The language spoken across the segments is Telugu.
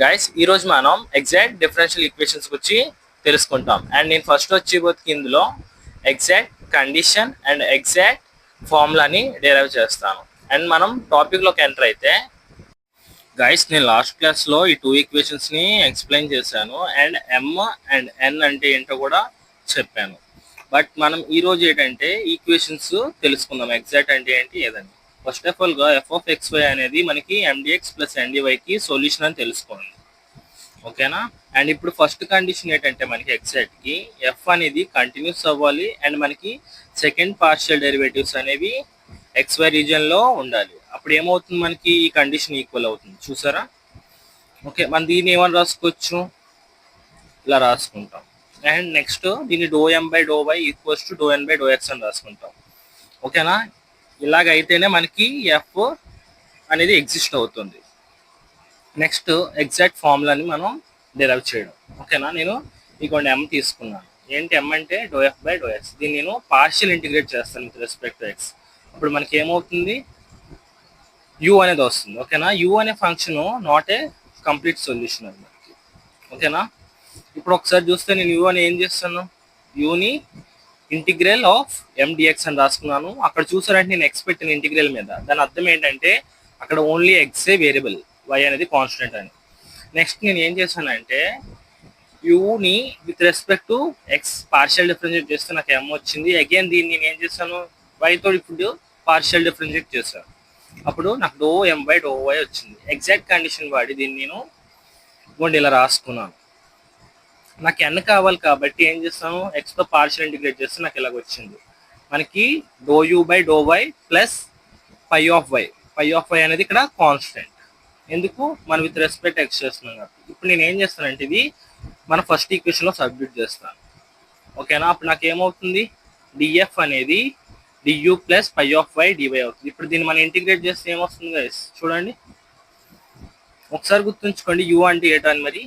గైస్ ఈ రోజు మనం ఎగ్జాక్ట్ డిఫరెన్షియల్ ఈక్వేషన్స్ గురించి తెలుసుకుంటాం. అండ్ నేను ఫస్ట్ వచ్చి ఇందులో ఎగ్జాక్ట్ కండిషన్ అండ్ ఎగ్జాక్ట్ ఫార్ములాని డెరైవ్ చేస్తాను. అండ్ మనం టాపిక్లోకి ఎంటర్ అయితే గైస్ నేను లాస్ట్ క్లాస్లో ఈ టూ ఈక్వేషన్స్ని ఎక్స్ప్లెయిన్ చేశాను. అండ్ ఎమ్ అండ్ ఎన్ అంటే ఏంటో కూడా చెప్పాను. బట్ మనం ఈరోజు ఏంటంటే ఈక్వేషన్స్ తెలుసుకుందాం, ఎగ్జాక్ట్ అంటే ఏంటి ఏదని. ఫస్ట్ ఆఫ్ ఆల్గా ఎఫ్ ఆఫ్ ఎక్స్ వై అనేది మనకి ఎండిఎక్స్ ప్లస్ ఎన్డివైకి సొల్యూషన్ అని తెలుసుకోండి, ఓకేనా. అండ్ ఇప్పుడు ఫస్ట్ కండిషన్ ఏంటంటే మనకి ఎగ్జాక్ట్కి ఎఫ్ అనేది కంటిన్యూస్ అవ్వాలి అండ్ మనకి సెకండ్ పార్షియల్ డెరివేటివ్స్ అనేవి ఎక్స్వై రీజియన్లో ఉండాలి. అప్పుడు ఏమవుతుంది, మనకి ఈ కండిషన్ ఈక్వల్ అవుతుంది, చూసారా. ఓకే, మనం దీన్ని ఏమని రాసుకోవచ్చు, ఇలా రాసుకుంటాం. అండ్ నెక్స్ట్ దీన్ని డో ఎం బై డో వై ఈక్వల్స్ టు డో ఎన్ బై డో ఎక్స్ అని రాసుకుంటాం, ఓకేనా. ఇలాగైతేనే మనకి ఎఫ్ అనేది ఎగ్జిస్ట్ అవుతుంది. నెక్స్ట్ ఎగ్జాక్ట్ ఫార్ములాని మనం డెరైవ్ చేయడం, ఓకేనా. నేను ఇటువంటి ఎం తీసుకున్నాను. ఏంటి ఎం అంటే డో ఎఫ్ బై డో ఎక్స్. దీన్ని నేను పార్షియల్ ఇంటిగ్రేట్ చేస్తాను విత్ రెస్పెక్ట్ టు ఎక్స్. అప్పుడు మనకి ఏమవుతుంది, యూ అనేది వస్తుంది, ఓకేనా. యూ అనే function not a complete solution అది మనకి, ఓకేనా. ఇప్పుడు ఒకసారి చూస్తే నేను యూ అని ఏం చేస్తాను, యూని ఇంటిగ్రల్ ఆఫ్ ఎండిఎక్స్ అని రాసుకున్నాను. అక్కడ చూసారంటే నేను ఎక్స్ పెట్టిన ఇంటిగ్రల్ మీద, దాని అర్థం ఏంటంటే అక్కడ ఓన్లీ ఎక్సే వేరియబుల్, వై అనేది కాన్స్టెంట్ అని. నెక్స్ట్ నేను ఏం చేశానంటే యూని with respect to X partial differentiate చేస్తే నాకు ఎం వచ్చింది. అగైన్ దీన్ని నేను ఏం చేస్తాను, వైతో ఇప్పుడు పార్షియల్ డిఫరెన్షియేట్ చేశాను. అప్పుడు నాకు డో ఎం బై డో వై వచ్చింది. ఎగ్జాక్ట్ కండిషన్ వాడి దీన్ని నేను ఇలా రాసుకున్నాను. నాకు ఎన్ కావాలి కాబట్టి ఏం చేస్తాను, ఎక్స్తో పార్షియల్ ఇంటిగ్రేట్ చేస్తే నాకు ఇలాగ వచ్చింది. మనకి డో యూ బై డో y plus pi of y. Pi of y అనేది ఇక్కడ కాన్స్టెంట్, ఎందుకు మనం విత్ రెస్పెక్ట్ ఎక్స్ చేస్తున్నాం కాబట్టి. ఇప్పుడు నేను ఏం చేస్తానంటే ఇది మన ఫస్ట్ ఈక్వేషన్లో సబ్స్టిట్యూట్ చేస్తాను, ఓకేనా. అప్పుడు నాకు ఏమవుతుంది, డిఎఫ్ అనేది D U plus pi of Y D Y అవుతుంది. ఇప్పుడు దీన్ని మనం ఇంటిగ్రేట్ చేస్తే ఏమొస్తుంది గైస్ చూడండి, ఒకసారి గుర్తుంచుకోండి. యూ అంటే ఏటని, మరి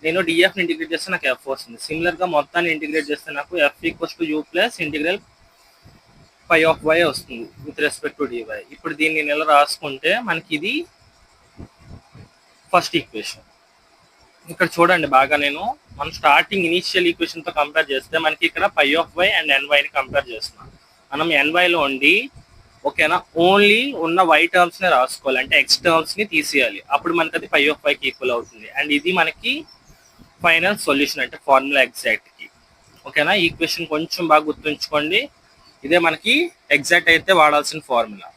నేను డిఎఫ్ని ఇంటిగ్రేట్ చేస్తే నాకు ఎఫ్ వస్తుంది. సిమిలర్గా మొత్తాన్ని ఇంటిగ్రేట్ చేస్తే నాకు f equals to u plus integral pi of y వస్తుంది విత్ రెస్పెక్ట్ టు డివై. ఇప్పుడు దీన్ని నేను ఎలా రాసుకుంటే మనకి ఇది ఫస్ట్ ఈక్వేషన్. ఇక్కడ చూడండి బాగా, మనం స్టార్టింగ్ ఇనీషియల్ ఈక్వేషన్తో కంపేర్ చేస్తే మనకి ఇక్కడ పై ఆఫ్ వై అండ్ ఎన్వైని కంపేర్ చేస్తున్నాం. మనం ఎన్వైలో ఉండి, ఓకేనా, ఓన్లీ ఉన్న వై టర్మ్స్ని రాసుకోవాలి, అంటే ఎక్స్ టర్మ్స్ని తీసేయాలి. అప్పుడు మనకి అది పై ఆఫ్ వైకి ఈక్వల్ అవుతుంది. అండ్ ఇది మనకి ఫైనల్ సొల్యూషన్ అంటే ఫార్ములా ఎగ్జాక్ట్కి, ఓకేనా. ఈక్వేషన్ కొంచెం బాగా గుర్తుంచుకోండి, ఇదే మనకి ఎగ్జాక్ట్ అయితే వాడాల్సిన ఫార్ములా.